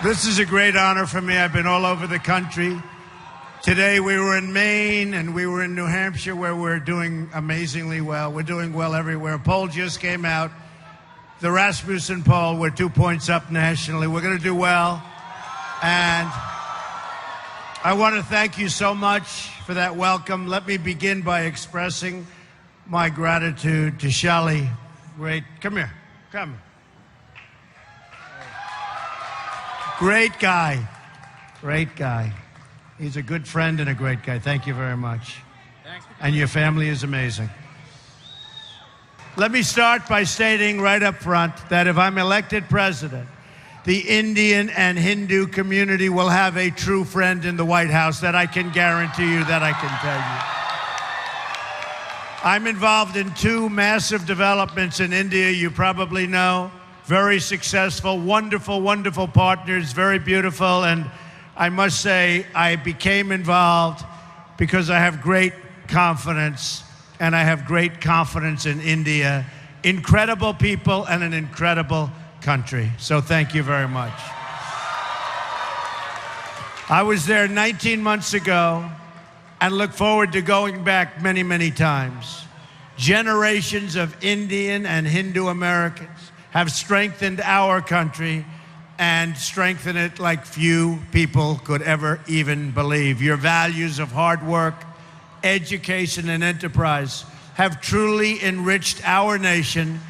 This is a great honor for me. I've been all over the country. Today we were in Maine and we were in New Hampshire, where we're doing amazingly well. We're doing well everywhere. A poll just came out. The Rasmussen poll, we're 2 points up nationally. We're going to do well. And I want to thank you so much for that welcome. Let me begin by expressing my gratitude to Shali. Great. Come here. Come. Great guy. Great guy. He's a good friend and a great guy. Thank you very much. Thanks. And your family is amazing. Let me start by stating right up front that if I'm elected president, the Indian and Hindu community will have a true friend in the White House. That I can guarantee you, that I can tell you. I'm involved in two massive developments in India, you probably know. Very successful, wonderful, wonderful partners, very beautiful. And I must say, I became involved because I have great confidence, and I have great confidence in India. Incredible people and an incredible country. So thank you very much. I was there 19 months ago and look forward to going back many, many times. Generations of Indian and Hindu Americans have strengthened our country and strengthened it like few people could ever even believe. Your values of hard work, education, and enterprise have truly enriched our nation,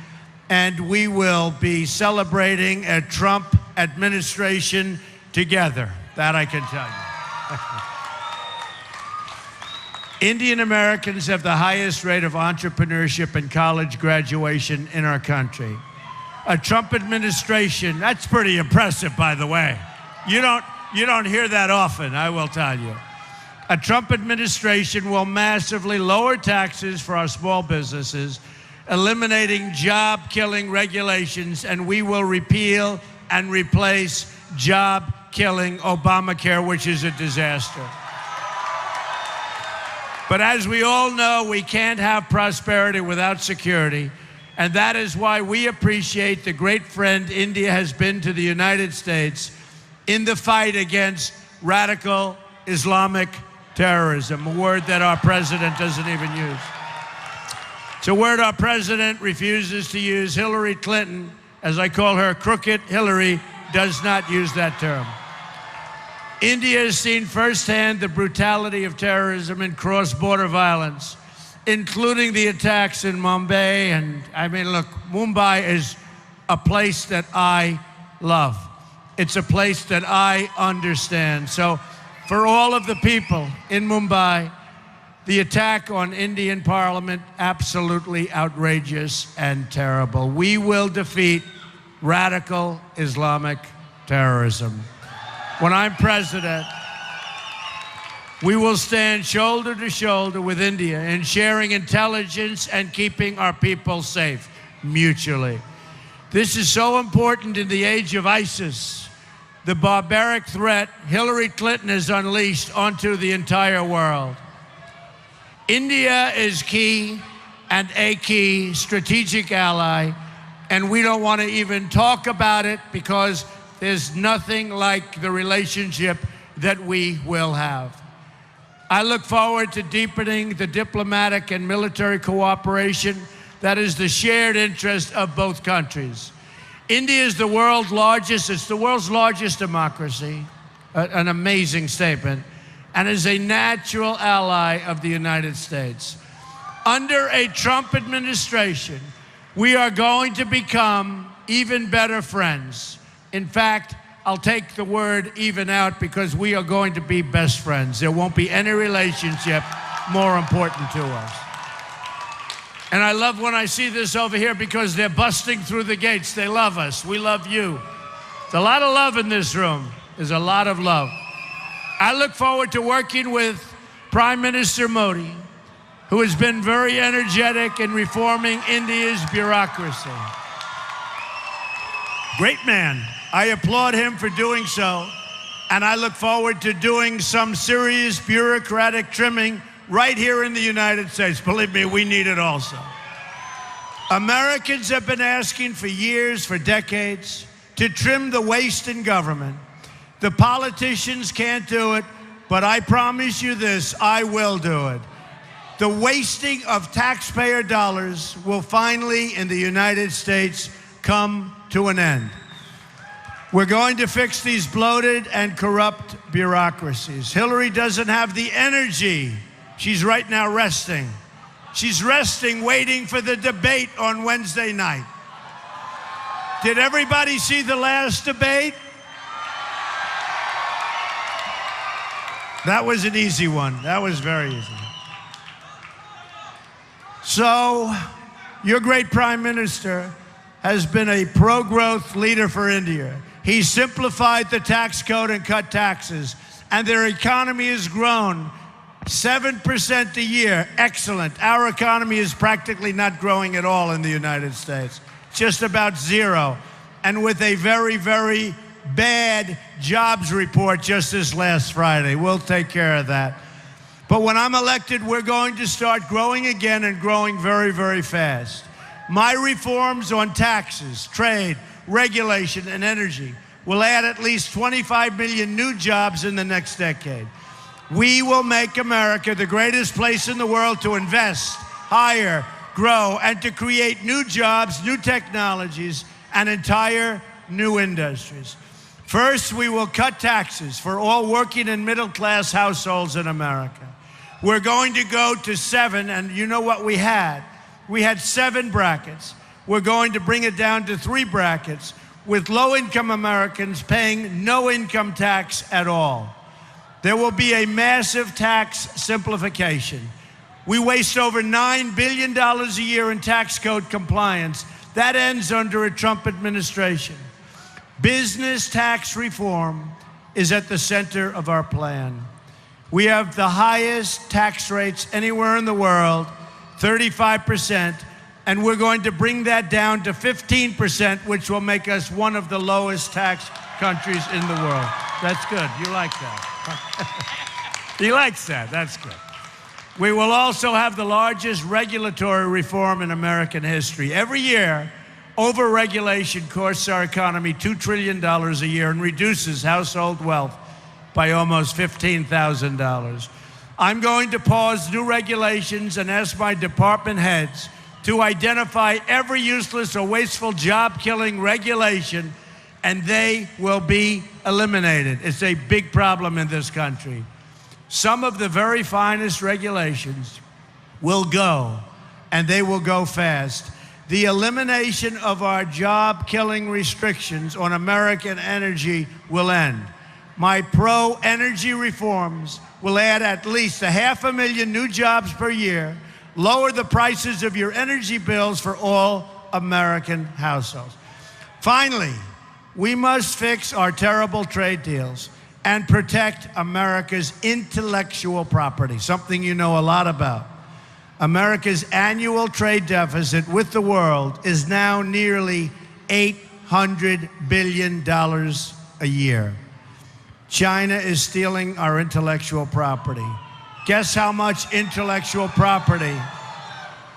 and we will be celebrating a Trump administration together. That I can tell you. Indian Americans have the highest rate of entrepreneurship and college graduation in our country. A Trump administration, that's pretty impressive, by the way. You don't hear that often, I will tell you. A Trump administration will massively lower taxes for our small businesses, eliminating job-killing regulations, and we will repeal and replace job-killing Obamacare, which is a disaster. But as we all know, we can't have prosperity without security. And that is why we appreciate the great friend India has been to the United States in the fight against radical Islamic terrorism, a word that our president doesn't even use. It's a word our president refuses to use. Hillary Clinton, as I call her, Crooked Hillary, does not use that term. India has seen firsthand the brutality of terrorism and cross-border violence, including the attacks in Mumbai. And I mean, look, Mumbai is a place that I love. It's a place that I understand. So for all of the people in Mumbai, the attack on Indian Parliament, absolutely outrageous and terrible. We will defeat radical Islamic terrorism. When I'm president, we will stand shoulder to shoulder with India in sharing intelligence and keeping our people safe mutually. This is so important in the age of ISIS, the barbaric threat Hillary Clinton has unleashed onto the entire world. India is key and a key strategic ally, and we don't want to even talk about it because there's nothing like the relationship that we will have. I look forward to deepening the diplomatic and military cooperation that is the shared interest of both countries. India is the world's largest democracy, an amazing statement, and is a natural ally of the United States. Under a Trump administration, we are going to become even better friends. In fact, I'll take the word even out because we are going to be best friends. There won't be any relationship more important to us. And I love when I see this over here because they're busting through the gates. They love us. We love you. There's a lot of love in this room. There's a lot of love. I look forward to working with Prime Minister Modi, who has been very energetic in reforming India's bureaucracy. Great man. I applaud him for doing so, and I look forward to doing some serious bureaucratic trimming right here in the United States. Believe me, we need it also. Americans have been asking for years, for decades, to trim the waste in government The politicians can't do it, but I promise you this, I will do it. The wasting of taxpayer dollars will finally, in the United States, come to an end. We're going to fix these bloated and corrupt bureaucracies. Hillary doesn't have the energy. She's right now resting. She's resting, waiting for the debate on Wednesday night. Did everybody see the last debate? That was an easy one. That was very easy. So, your great Prime Minister has been a pro-growth leader for India. He simplified the tax code and cut taxes, and their economy has grown 7% a year. Excellent. Our economy is practically not growing at all in the United States. Just about zero. And with a very, very bad jobs report just this last Friday. We'll take care of that. But when I'm elected, we're going to start growing again and growing very, very fast. My reforms on taxes, trade, regulation, and energy will add at least 25 million new jobs in the next decade. We will make America the greatest place in the world to invest, hire, grow, and to create new jobs, new technologies, and entire new industries. First, we will cut taxes for all working and middle-class households in America. We're going to go to 7, and you know what we had? We had 7 brackets. We're going to bring it down to 3 brackets, with low-income Americans paying no income tax at all. There will be a massive tax simplification. We waste over $9 billion a year in tax code compliance. That ends under a Trump administration. Business tax reform is at the center of our plan. We have the highest tax rates anywhere in the world, 35%, and we're going to bring that down to 15%, which will make us one of the lowest tax countries in the world. That's good. You like that. He likes that. That's good. We will also have the largest regulatory reform in American history. Every year, over-regulation costs our economy $2 trillion a year and reduces household wealth by almost $15,000. I'm going to pause new regulations and ask my department heads to identify every useless or wasteful job-killing regulation, and they will be eliminated. It's a big problem in this country. Some of the very finest regulations will go, and they will go fast. The elimination of our job-killing restrictions on American energy will end. My pro-energy reforms will add at least 500,000 new jobs per year, lower the prices of your energy bills for all American households. Finally, we must fix our terrible trade deals and protect America's intellectual property, something you know a lot about. America's annual trade deficit with the world is now nearly $800 billion a year. China is stealing our intellectual property. Guess how much intellectual property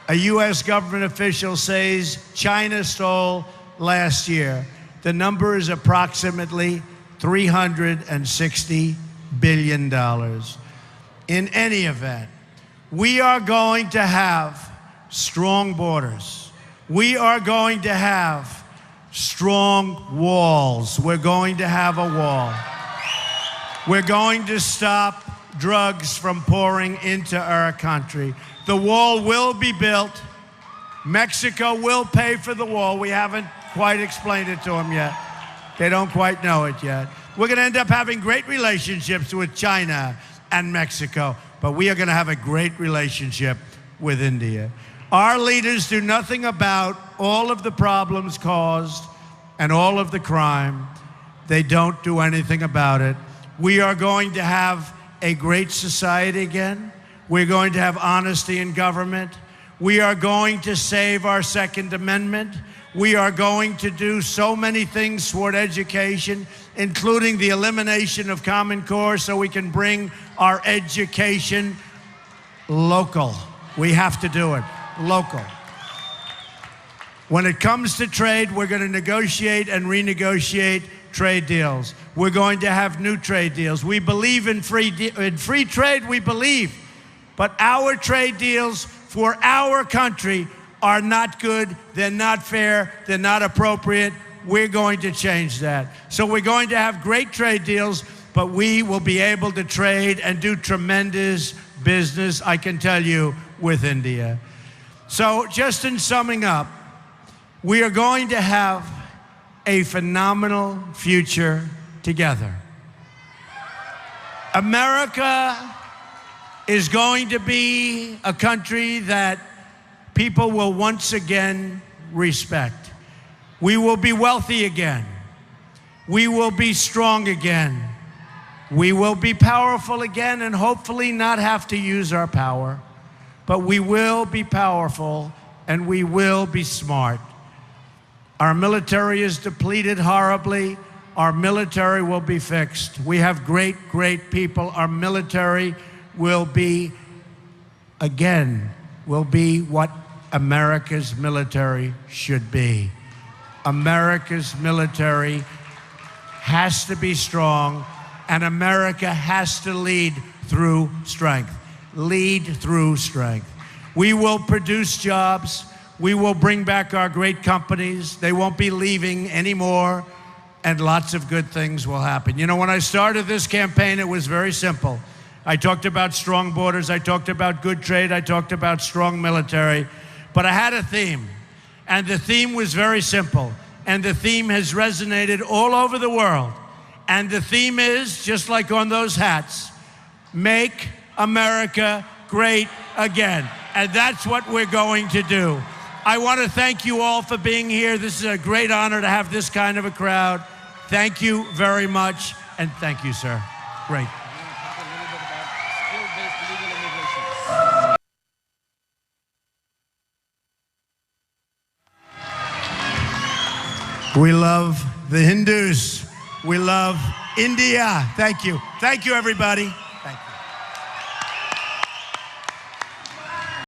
a U.S. government official says China stole last year? The number is approximately $360 billion. In any event, we are going to have strong borders. We are going to have strong walls. We're going to have a wall. We're going to stop drugs from pouring into our country. The wall will be built. Mexico will pay for the wall. We haven't quite explained it to them yet. They don't quite know it yet. We're going to end up having great relationships with China and Mexico, but we are going to have a great relationship with India. Our leaders do nothing about all of the problems caused and all of the crime. They don't do anything about it. We are going to have a great society again. We're going to have honesty in government. We are going to save our Second Amendment. We are going to do so many things toward education, including the elimination of Common Core so we can bring our education local. We have to do it local. When it comes to trade, we're going to negotiate and renegotiate trade deals. We're going to have new trade deals. We believe in free trade, we believe. But our trade deals for our country are not good, they're not fair, they're not appropriate. We're going to change that. So we're going to have great trade deals, but we will be able to trade and do tremendous business, I can tell you, with India. So just in summing up, we are going to have a phenomenal future together. America is going to be a country that people will once again respect. We will be wealthy again. We will be strong again. We will be powerful again and hopefully not have to use our power. But we will be powerful and we will be smart. Our military is depleted horribly. Our military will be fixed. We have great, great people. Our military will be, again, will be what America's military should be. America's military has to be strong, and America has to lead through strength. Lead through strength. We will produce jobs. We will bring back our great companies. They won't be leaving anymore, and lots of good things will happen. You know, when I started this campaign, it was very simple. I talked about strong borders. I talked about good trade. I talked about strong military. But I had a theme, and the theme was very simple. And the theme has resonated all over the world. And the theme is, just like on those hats, make America great again. And that's what we're going to do. I want to thank you all for being here. This is a great honor to have this kind of a crowd. Thank you very much. And thank you, sir. Great. We love the Hindus. We love India. Thank you. Thank you, everybody.